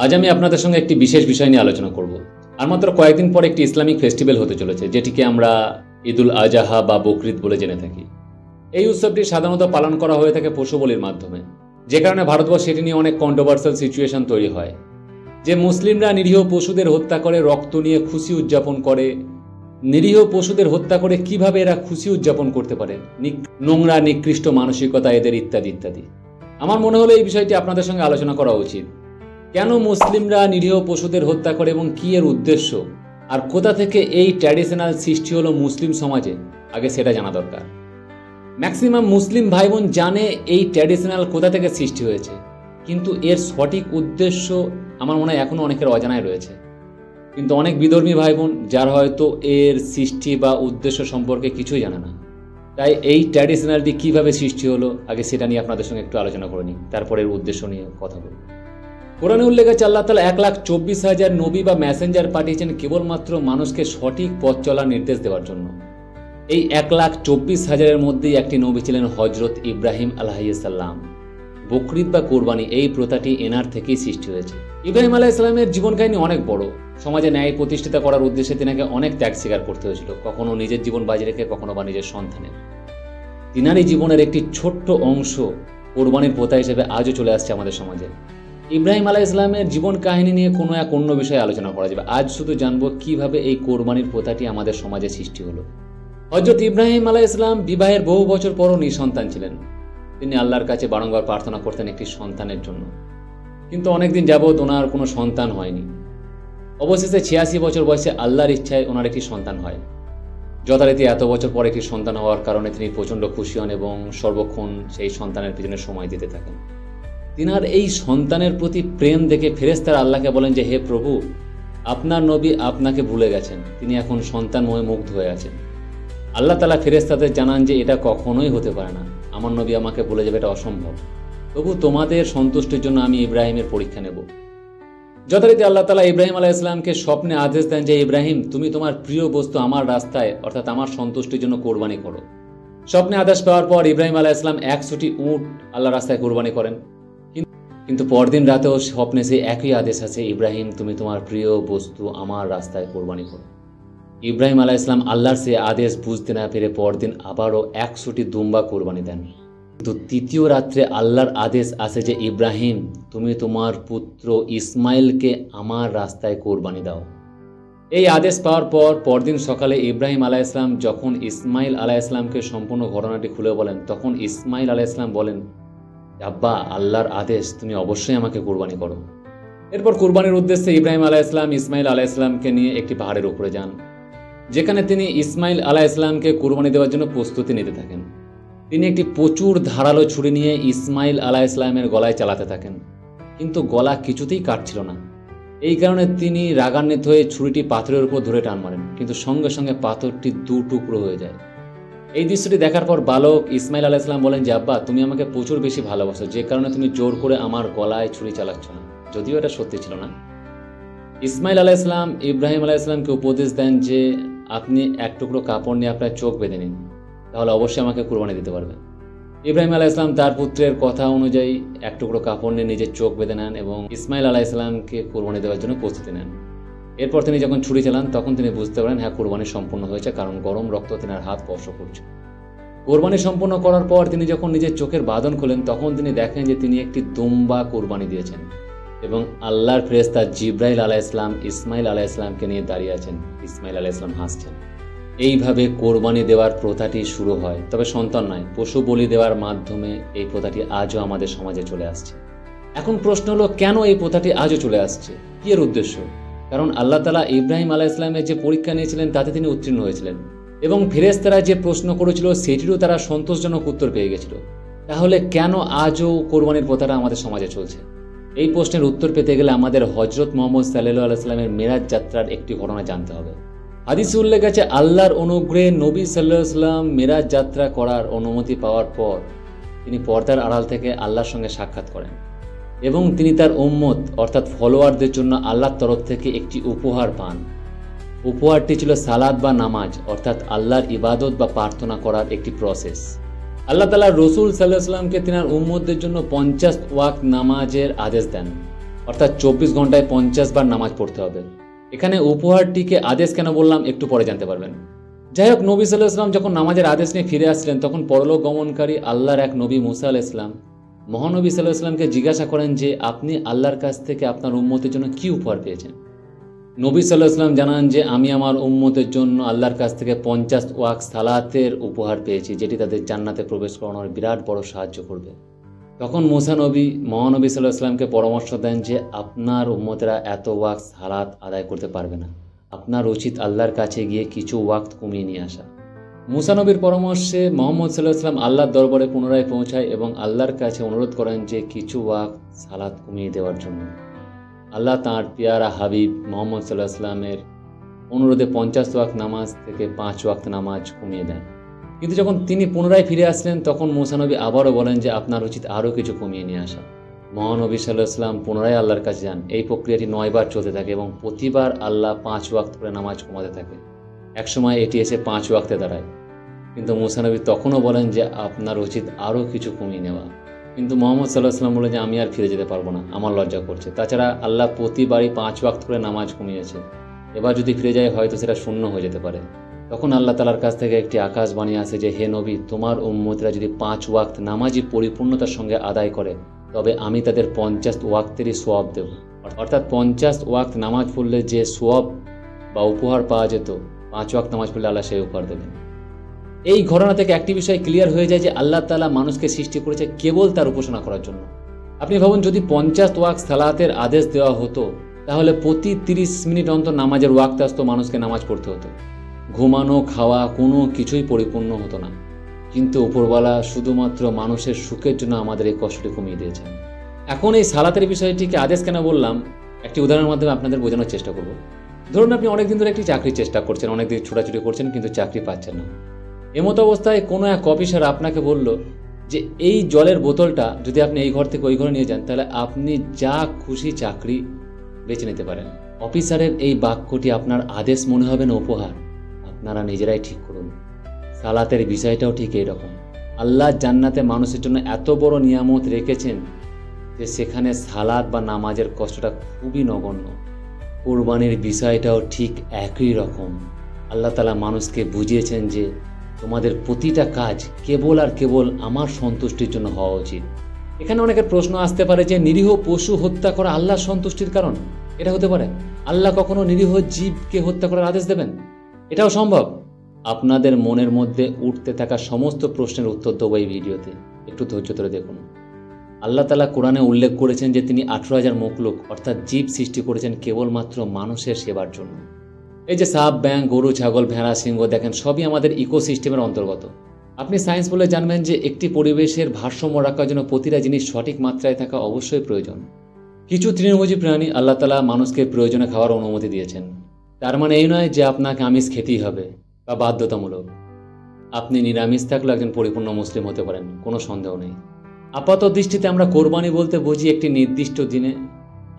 আজ আমি আপনাদের সঙ্গে একটি বিশেষ বিষয় নিয়ে আলোচনা করব। আর মাত্র কয়েকদিন পর একটি ইসলামিক ফেস্টিভ্যাল হতে চলেছে, যেটিকে আমরা ঈদুল আজহা বা বকরিদ বলে জেনে থাকি। এই উৎসবটি সাধারণত পালন করা হয়ে থাকে পশু বলির মাধ্যমে, যে কারণে ভারতবর্ষে এটি নিয়ে অনেক কন্ট্রোভার্সিয়াল সিচুয়েশন তৈরি হয়। যে মুসলিমরা নিরীহ পশুদের হত্যা করে রক্ত নিয়ে খুশি উদযাপন করে, নিরীহ পশুদের হত্যা করে কিভাবে এরা খুশি উদযাপন করতে পারে, নোংরা নিকৃষ্ট মানসিকতা এদের, ইত্যাদি ইত্যাদি। আমার মনে হলো এই বিষয়টি আপনাদের সঙ্গে আলোচনা করা উচিত। কেন মুসলিমরা নিরীহ পশুদের হত্যা করে এবং কি এর উদ্দেশ্য, আর কোথা থেকে এই ট্র্যাডিশনাল সৃষ্টি হলো মুসলিম সমাজে, আগে সেটা জানা দরকার। ম্যাক্সিমাম মুসলিম ভাই বোন জানে এই ট্র্যাডিশনাল কোথা থেকে সৃষ্টি হয়েছে, কিন্তু এর সঠিক উদ্দেশ্য আমার মনে হয় এখনও অনেকের অজানায় রয়েছে। কিন্তু অনেক বিধর্মী ভাই বোন যার হয়তো এর সৃষ্টি বা উদ্দেশ্য সম্পর্কে কিছুই জানে না। তাই এই ট্র্যাডিশনালটি কীভাবে সৃষ্টি হলো, আগে সেটা নিয়ে আপনাদের সঙ্গে একটু আলোচনা করে নিই, তারপর এর উদ্দেশ্য নিয়ে কথা বলব। কোরআনে উল্লেখ আছে আল্লাহ তাআলা 1,24,000 নবী বা মেসেঞ্জার পাঠিয়েছেন কেবলমাত্র মানুষকে সঠিক পথ চলার নির্দেশ দেওয়ার জন্য। এই 1,24,000-এর মধ্যেই একটি নবী ছিলেন হজরত ইব্রাহিম আলাইহিসসালাম। বকরিদ বা কোরবানি এই প্রথাটি এনার থেকেই সৃষ্টি হয়েছে। ইব্রাহিম আলাইহিস সালামের জীবন কাহিনী অনেক বড়। সমাজে ন্যায় প্রতিষ্ঠিত করার উদ্দেশ্যে তিনাকে অনেক ত্যাগ স্বীকার করতে হয়েছিল, কখনো নিজের জীবন বাজি রেখে, কখনো বা নিজের সন্তানের। তিনারই জীবনের একটি ছোট্ট অংশ কোরবানির প্রথা হিসেবে আজও চলে আসছে আমাদের সমাজে। ইব্রাহিম আলাইহিস সালামের জীবন কাহিনী নিয়ে কোনো এক অন্য বিষয়ে আলোচনা করা যাবে। আজ শুধু জানবো কিভাবে এই কোরবানির প্রথাটি আমাদের সমাজে সৃষ্টি হলো। হযরত ইব্রাহিম আলাইহিস সালাম বিবাহের বহু বছর পরও নিঃসন্তান ছিলেন। তিনি আল্লাহর কাছে বারংবার প্রার্থনা করতেন একটি সন্তানের জন্য, কিন্তু অনেকদিন যাবৎ ওনার কোনো সন্তান হয়নি। অবশেষে 86 বছর বয়সে আল্লাহর ইচ্ছায় ওনার একটি সন্তান হয়। যথারীতি এত বছর পর একটি সন্তান হওয়ার কারণে তিনি প্রচণ্ড খুশি হন এবং সর্বক্ষণ সেই সন্তানের পিছনে সময় দিতে থাকেন। তিনার এই সন্তানের প্রতি প্রেম দেখে ফেরেশতারা আল্লাহকে বলেন যে, হে প্রভু, আপনার নবী আপনাকে ভুলে গেছেন, তিনি এখন সন্তানময় মুগ্ধ হয়ে আছেন। আল্লাহ তাআলা ফেরেশতাদের জানান যে এটা কখনোই হতে পারে না, আমার নবী আমাকে ভুলে যাবে, এটা অসম্ভব। তবু তোমাদের সন্তুষ্টির জন্য আমি ইব্রাহিমের পরীক্ষা নেব। যথারীতি আল্লাহ তাআলা ইব্রাহিম আলাইহিস সালামকে স্বপ্নে আদেশ দেন যে, ইব্রাহিম, তুমি তোমার প্রিয় বস্তু আমার রাস্তায় অর্থাৎ আমার সন্তুষ্টির জন্য কোরবানি করো। স্বপ্নে আদেশ পাওয়ার পর ইব্রাহিম আলাইহিস সালাম 100টি উট আল্লাহর রাস্তায় কোরবানি করেন। কিন্তু পরদিন রাতেও স্বপ্নে সেই একই আদেশ আছে, ইব্রাহিম, তুমি তোমার প্রিয় বস্তু আমার রাস্তায় কোরবানি করো। ইব্রাহিম আলাইহিস সালাম আল্লাহর সে আদেশ বুঝতে না পেরে পরদিন আবারও 100টি দুম্বা কোরবানি দেন। কিন্তু তৃতীয় রাত্রে আল্লাহর আদেশ আসে যে, ইব্রাহিম, তুমি তোমার পুত্র ইসমাইলকে আমার রাস্তায় কোরবানি দাও। এই আদেশ পাওয়ার পর পরদিন সকালে ইব্রাহিম আলাইহিস সালাম যখন ইসমাইল আলাইহিস সালামকে সম্পূর্ণ ঘটনাটি খুলে বলেন, তখন ইসমাইল আলাইহিস সালাম বলেন, আব্বা, আল্লাহর আদেশ, তুমি অবশ্যই আমাকে কোরবানি করো। এরপর কোরবানির উদ্দেশ্যে ইব্রাহিম আলাইহিস সালাম ইসমাইল আলাইহিস সালামকে নিয়ে একটি পাহাড়ের উপরে যান, যেখানে তিনি ইসমাইল আলাইহিস সালামকে কোরবানি দেওয়ার জন্য প্রস্তুতি নিতে থাকেন। তিনি একটি প্রচুর ধারালো ছুরি নিয়ে ইসমাইল আলাইহিস সালামের গলায় চালাতে থাকেন, কিন্তু গলা কিছুতেই কাটছিল না। এই কারণে তিনি রাগান্বিত হয়ে ছুরিটি পাথরের উপর ধরে টান মারেন, কিন্তু সঙ্গে সঙ্গে পাথরটি 2 টুকরো হয়ে যায়। এই দৃশ্যটি দেখার পর বালক ইসমাইল আলাইহিস সালাম বলেন যে, আব্বা, তুমি আমাকে প্রচুর বেশি ভালোবাসো, যে কারণে তুমি জোর করে আমার গলায় ছুরি চালাচ্ছ না। যদিও এটা সত্যি ছিল না। ইসমাইল আলাইহিস সালাম ইব্রাহিম আলাইহিস সালামকে উপদেশ দেন যে, আপনি এক টুকরো কাপড় নিয়ে আপনার চোখ বেঁধে নিন, তাহলে অবশ্যই আমাকে কোরবানি দিতে পারবেন। ইব্রাহিম আলাইহিস সালাম তার পুত্রের কথা অনুযায়ী এক টুকরো কাপড় নিয়ে নিজের চোখ বেঁধে নেন এবং ইসমাইল আলাইহিস সালামকে কোরবানি দেওয়ার জন্য প্রস্তুতি নেন। এরপর তিনি যখন ছুরি চালান তখন তিনি বুঝতে পারেন, হ্যাঁ, কোরবানি সম্পূর্ণ হয়েছে, কারণ গরম রক্ত তিনার হাত স্পর্শ করছে। কোরবানি সম্পূর্ণ করার পর তিনি যখন নিজের চোখের বাঁধন খোলেন তখন তিনি দেখেন যে তিনি একটি দুম্বা কোরবানি দিয়েছেন এবং আল্লাহর ফেরেশতা জিবরাইল আলাইহিস সালাম ইসমাইল আলাইহিস সালামকে নিয়ে দাঁড়িয়ে আছেন। ইসমাইল আলাইহিস সালাম হাসছেন। এইভাবে কোরবানি দেওয়ার প্রথাটি শুরু হয়, তবে সন্তান নয়, পশু বলি দেওয়ার মাধ্যমে এই প্রথাটি আজও আমাদের সমাজে চলে আসছে। এখন প্রশ্ন হলো, কেন এই প্রথাটি আজও চলে আসছে, কি এর উদ্দেশ্য? কারণ আল্লাহ তাআলা ইব্রাহিম আলাইহিস সালামের যে পরীক্ষা নিয়েছিলেন তাতে তিনি উত্তীর্ণ হয়েছিলেন এবং ফেরেশতারা যে প্রশ্ন করেছিল সেটিরও তারা সন্তোষজনক উত্তর পেয়ে গেছিল। তাহলে কেন আজও কোরবানির প্রথাটা আমাদের সমাজে চলছে? এই প্রশ্নের উত্তর পেতে গেলে আমাদের হযরত মুহাম্মদ সাল্লাল্লাহু আলাইহি সাল্লামের মেরাজ যাত্রার একটি ঘটনা জানতে হবে। হাদিসে উল্লেখ আছে, আল্লাহর অনুগ্রহে নবী সাল্লাল্লাহু আলাইহি সাল্লাম মেরাজ যাত্রা করার অনুমতি পাওয়ার পর তিনি পর্দার আড়াল থেকে আল্লাহর সঙ্গে সাক্ষাৎ করেন এবং তিনি তার উম্মত অর্থাৎ ফলোয়ারদের জন্য আল্লাহর তরফ থেকে একটি উপহার পান। উপহারটি ছিল সালাত বা নামাজ, অর্থাৎ আল্লাহর ইবাদত বা প্রার্থনা করার একটি প্রসেস। আল্লাহ তাআলা রাসূল সাল্লাল্লাহু আলাইহি সাল্লামকে তিনার উম্মতদের জন্য 50 ওয়াক্ত নামাজের আদেশ দেন। অর্থাৎ 24 ঘন্টায় 50 বার নামাজ পড়তে হবে। এখানে উপহারটিকে আদেশ কেন বললাম একটু পরে জানতে পারবেন। যাই হোক, নবী সাল্লাল্লাহু আলাইহি ওয়াসাল্লাম যখন নামাজের আদেশ নিয়ে ফিরে আসলেন তখন পরলোক গমনকারী আল্লাহর এক নবী মুসা আলাইহিস সালাম মহানবী সাল্লাল্লাহু আলাইহি ওয়াসাল্লামকে জিজ্ঞাসা করেন যে আপনি আল্লাহর কাছ থেকে আপনার উম্মতের জন্য কি উপহার পেয়েছেন। নবী সাল্লাল্লাহু আলাইহি ওয়াসাল্লাম জানান যে আমি আমার উম্মতের জন্য আল্লাহর কাছ থেকে 50 ওয়াক্ত সালাতের উপহার পেয়েছি, যেটি তাদের জান্নাতে প্রবেশ করানোর বিরাট বড় সাহায্য করবে। তখন মুসা নবী মহানবী সাল্লাল্লাহু আলাইহি ওয়াসাল্লামকে পরামর্শ দেন যে আপনার উম্মতেরা এত ওয়াক্ত সালাত আদায় করতে পারবে না, আপনার উচিত আল্লাহর কাছে গিয়ে কিছু ওয়াক্ত কমিয়ে নিয়ে আসা। মুসা নবীর পরামর্শে মুহাম্মদ সাল্লাল্লাহু আলাইহি ওয়াসাল্লাম আল্লাহর দরবারে পুনরায় পৌঁছায় এবং আল্লাহর কাছে অনুরোধ করেন যে কিছু ওয়াক্ত সালাত কমিয়ে দেওয়ার জন্য। আল্লাহ তাঁর পিয়ারা হাবিব মুহাম্মদ সাল্লাল্লাহু আলাইহি ওয়াসাল্লামের অনুরোধে 50 ওয়াক্ত নামাজ থেকে 5 ওয়াক্ত নামাজ কমিয়ে দেন। কিন্তু যখন তিনি পুনরায় ফিরে আসলেন তখন মুসা নবী আবারও বলেন যে আপনার উচিত আরও কিছু কমিয়ে নিয়ে আসা। মহানবী সাল্লাল্লাহু আলাইহি ওয়াসাল্লাম পুনরায় আল্লাহর কাছে যান। এই প্রক্রিয়াটি 9 বার চলতে থাকে এবং প্রতিবার আল্লাহ 5 ওয়াক্ত করে নামাজ কমাতে থাকে। একসময় এটি এসে 5 ওয়াক্তে দাঁড়ায়। কিন্তু মুসা নবী তখনও বলেন যে আপনার উচিত আরও কিছু কমিয়ে নেওয়া। কিন্তু মুহাম্মদ সাল্লাল্লাহু আলাইহি ওয়াসাল্লাম বলেন যে আমি আর ফিরে যেতে পারবো না, আমার লজ্জা করছে। তাছাড়া আল্লাহ প্রতিবারই 5 ওয়াক্ত করে নামাজ কমিয়েছে, এবার যদি ফিরে যায় হয়তো সেটা শূন্য হয়ে যেতে পারে। তখন আল্লাহ তাআলার কাছ থেকে একটি আকাশবাণী আসে যে হে নবী, তোমার উম্মতরা যদি 5 ওয়াক্ত নামাজই পরিপূর্ণতার সঙ্গে আদায় করে তবে আমি তাদের 50 ওয়াক্তেরই সওয়াব দেব। অর্থাৎ 50 ওয়াক্ত নামাজ পড়লে যে সওয়াব বা উপহার পাওয়া যেত, 5 ওয়াক্ত নামাজ পড়লে আল্লাহ সেই উপহার দেবেন। এই ঘটনা থেকে একটি বিষয় ক্লিয়ার হয়ে যায় যে আল্লাহ তাআলা মানুষকে সৃষ্টি করেছে কেবল তার উপাসনা করার জন্য। আপনি ভাবুন, যদি 50 ওয়াক্ত সালাতের আদেশ দেওয়া হতো তাহলে প্রতি 30 মিনিট অন্তর নামাজের ওয়াক্ত আসতো, মানুষকে নামাজ পড়তে হতো। ঘুমানো খাওয়া কোনো কিছুই পরিপূর্ণ হতো না। কিন্তু উপরওয়ালা শুধুমাত্র মানুষের সুখের জন্য আমাদের এই কষ্টটি কমিয়ে দিয়েছেন। এখন এই সালাতের বিষয়টিকে আদেশ কেন বললাম একটি উদাহরণের মাধ্যমে আপনাদের বোঝানোর চেষ্টা করব। ধরুন আপনি অনেকদিন ধরে একটি চাকরির চেষ্টা করছেন, অনেকদিন ছোটাছুটি করছেন কিন্তু চাকরি পাচ্ছেন না। এমতো অবস্থায় কোনো এক অফিসার আপনাকে বলল যে এই জলের বোতলটা যদি আপনি এই ঘর থেকে ওই ঘরে নিয়ে যান তাহলে আপনি যা খুশি চাকরি বেছে নিতে পারেন। অফিসারের এই বাক্যটি আপনার আদেশ মনে হবে না উপহার? আপনারা নিজেরাই ঠিক করুন। সালাতের বিষয়টাও ঠিক এইরকম। আল্লাহ জান্নাতে মানুষের জন্য এত বড় নিয়ামত রেখেছেন যে সেখানে সালাত বা নামাজের কষ্টটা খুবই নগণ্য। কুরবানির বিষয়টাও ঠিক একই রকম। আল্লাহ তাআলা মানুষকে বুঝিয়েছেন যে তোমাদের প্রতিটা কাজ কেবল আর কেবল আমার সন্তুষ্টির জন্য হওয়া উচিত। এখানে অনেকের প্রশ্ন আসতে পারে যে নিরীহ পশু হত্যা করা আল্লাহর সন্তুষ্টির কারণ? এটা হতে পারে? আল্লাহ কখনো নিরীহ জীবকে হত্যা করার আদেশ দেবেন? এটাও সম্ভব। আপনাদের মনের মধ্যে উঠতে থাকা সমস্ত প্রশ্নের উত্তর দেবো এই ভিডিওতে, একটু ধৈর্য ধরে দেখুন। আল্লাহ তাআলা কোরআনে উল্লেখ করেছেন যে তিনি 18,000 মখলুক অর্থাৎ জীব সৃষ্টি করেছেন কেবলমাত্র মানুষের সেবার জন্য। এই যে সাপ, ব্যাঙ, গরু, ছাগল, ভেড়া, সিংহ দেখেন সবই আমাদের ইকোসিস্টেমের অন্তর্গত। আপনি সায়েন্স বলে জানবেন যে একটি পরিবেশের ভারসাম্য রাখার জন্য প্রতিটা জিনিস সঠিক মাত্রায় থাকা অবশ্যই প্রয়োজন। কিছু তৃণভোজী প্রাণী আল্লাহ তাআলা মানুষকে প্রয়োজনে খাওয়ার অনুমতি দিয়েছেন। তার মানে এই নয় যে আপনাকে আমিষ খেতেই হবে বা বাধ্যতামূলক। আপনি নিরামিষ থাকলেও একজন পরিপূর্ণ মুসলিম হতে পারেন, কোনো সন্দেহ নেই। আপাত দৃষ্টিতে আমরা কোরবানি বলতে বুঝি একটি নির্দিষ্ট দিনে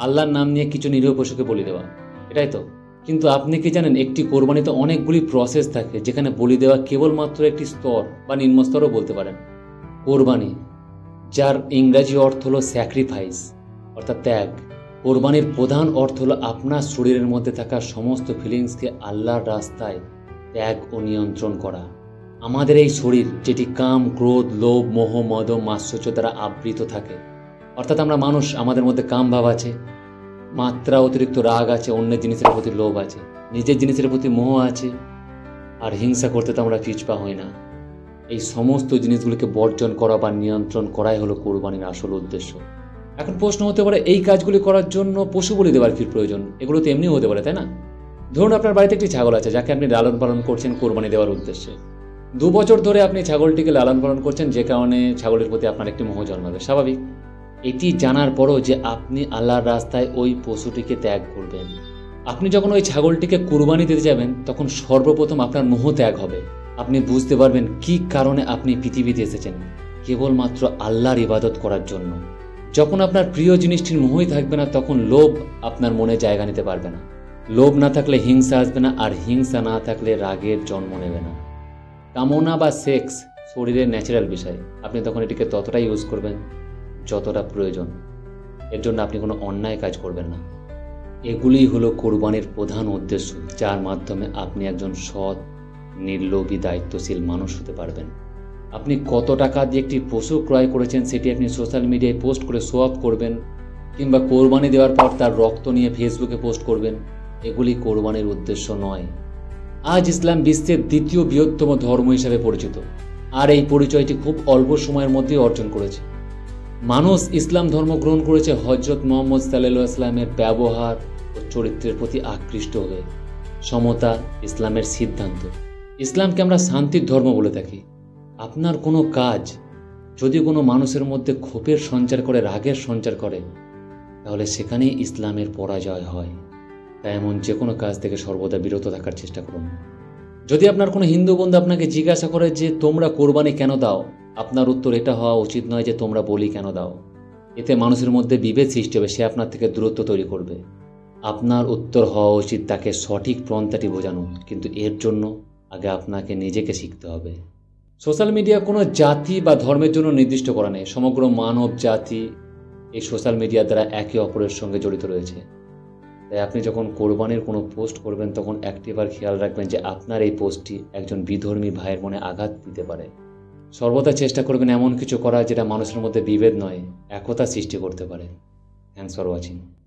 আল্লাহর নাম নিয়ে কিছু নিরীহ পশুকে বলি দেওয়া, এটাই তো। কিন্তু আপনি কি জানেন একটি কোরবানিতে অনেকগুলি প্রসেস থাকে, যেখানে বলি দেওয়া কেবলমাত্র একটি স্তর বা নিম্নস্তরও বলতে পারেন। কোরবানি, যার ইংরাজি অর্থ হলো স্যাক্রিফাইস অর্থাৎ ত্যাগ। কোরবানির প্রধান অর্থ হলো আপনার শরীরের মধ্যে থাকা সমস্ত ফিলিংসকে আল্লাহর রাস্তায় ত্যাগ ও নিয়ন্ত্রণ করা। আমাদের এই শরীর যেটি কাম, ক্রোধ, লোভ, মোহ, মদ, মাৎসর্য দ্বারা আবৃত থাকে, অর্থাৎ আমরা মানুষ, আমাদের মধ্যে কাম ভাব আছে, মাত্রা অতিরিক্ত রাগ আছে, অন্যের জিনিসের প্রতি লোভ আছে, নিজের জিনিসের প্রতি মোহ আছে, আর হিংসা করতে তো আমরা পিছপা হই না। এই সমস্ত জিনিসগুলিকে বর্জন করা বা নিয়ন্ত্রণ করাই হলো কোরবানির আসল উদ্দেশ্য। এখন প্রশ্ন হতে পারে এই কাজগুলি করার জন্য পশু বলি দেওয়ার কি প্রয়োজন? এগুলো তো এমনিও হতে পারে, তাই না? ধরুন আপনার বাড়িতে একটি ছাগল আছে যাকে আপনি লালন পালন করছেন কোরবানি দেওয়ার উদ্দেশ্যে। 2 বছর ধরে আপনি ছাগলটিকে লালন পালন করছেন, যে কারণে ছাগলের প্রতি আপনার একটি মোহ জন্মাবে, স্বাভাবিক। এটি জানার পরও যে আপনি আল্লাহর রাস্তায় ওই পশুটিকে ত্যাগ করবেন, আপনি যখন ওই ছাগলটিকে কুরবানি দিতে যাবেন তখন সর্বপ্রথম আপনার মোহ ত্যাগ হবে। আপনি বুঝতে পারবেন কি কারণে আপনি পৃথিবীতে এসেছেন, কেবলমাত্র আল্লাহর ইবাদত করার জন্য। যখন আপনার প্রিয় জিনিসটির মোহই থাকবে না তখন লোভ আপনার মনে জায়গা নিতে পারবে না। লোভ না থাকলে হিংসা আসবে না, আর হিংসা না থাকলে রাগের জন্ম নেবে না। কামনা বা সেক্স শরীরের ন্যাচারাল বিষয়, আপনি তখন এটিকে ততটাই ইউজ করবেন যতটা প্রয়োজন। এর জন্য আপনি কোনো অন্যায় কাজ করবেন না। এগুলিই হলো কোরবানির প্রধান উদ্দেশ্য, যার মাধ্যমে আপনি একজন সৎ, নির্লোভী, দায়িত্বশীল মানুষ হতে পারবেন। আপনি কত টাকা দিয়ে একটি পশু ক্রয় করেছেন সেটি আপনি সোশ্যাল মিডিয়ায় পোস্ট করে শো অফ করবেন, কিংবা কোরবানি দেওয়ার পর তার রক্ত নিয়ে ফেসবুকে পোস্ট করবেন, এগুলি কোরবানির উদ্দেশ্য নয়। আজ ইসলাম বিশ্বের দ্বিতীয় বৃহত্তম ধর্ম হিসাবে পরিচিত, আর এই পরিচয়টি খুব অল্প সময়ের মধ্যেই অর্জন করেছে। মানুষ ইসলাম ধর্ম গ্রহণ করেছে হজরত মুহাম্মদ সাল্লাল্লাহু আলাইহি ওয়াসাল্লামের ব্যবহার ও চরিত্রের প্রতি আকৃষ্ট হয়ে। সমতা ইসলামের সিদ্ধান্ত। ইসলামকে আমরা শান্তির ধর্ম বলে থাকি। আপনার কোনো কাজ যদি কোনো মানুষের মধ্যে ক্ষোভের সঞ্চার করে, রাগের সঞ্চার করে, তাহলে সেখানেই ইসলামের পরাজয় হয়। তাই এমন যে কোনো কাজ থেকে সর্বদা বিরত থাকার চেষ্টা করুন। যদি আপনার কোনো হিন্দু বন্ধু আপনাকে জিজ্ঞাসা করে যে তোমরা কোরবানি কেন দাও, আপনার উত্তর এটা হওয়া উচিত নয় যে তোমরা বলি কেন দাও। এতে মানুষের মধ্যে বিভেদ সৃষ্টি হবে, সে আপনার থেকে দূরত্ব তৈরি করবে। আপনার উত্তর হওয়া উচিত তাকে সঠিক পন্থাটি বোঝানো, কিন্তু এর জন্য আগে আপনাকে নিজেকে শিখতে হবে। সোশ্যাল মিডিয়া কোনো জাতি বা ধর্মের জন্য নির্দিষ্ট করা নেই। সমগ্র মানব জাতি এই সোশ্যাল মিডিয়া দ্বারা একে অপরের সঙ্গে জড়িত রয়েছে। তাই আপনি যখন কোরবানির কোনো পোস্ট করবেন তখন একটিবার খেয়াল রাখবেন যে আপনার এই পোস্টটি একজন বিধর্মী ভাইয়ের মনে আঘাত দিতে পারে। সর্বদা চেষ্টা করবেন এমন কিছু করা যেটা মানুষের মধ্যে বিভেদ নয়, একতা সৃষ্টি করতে পারে। Thanks for watching.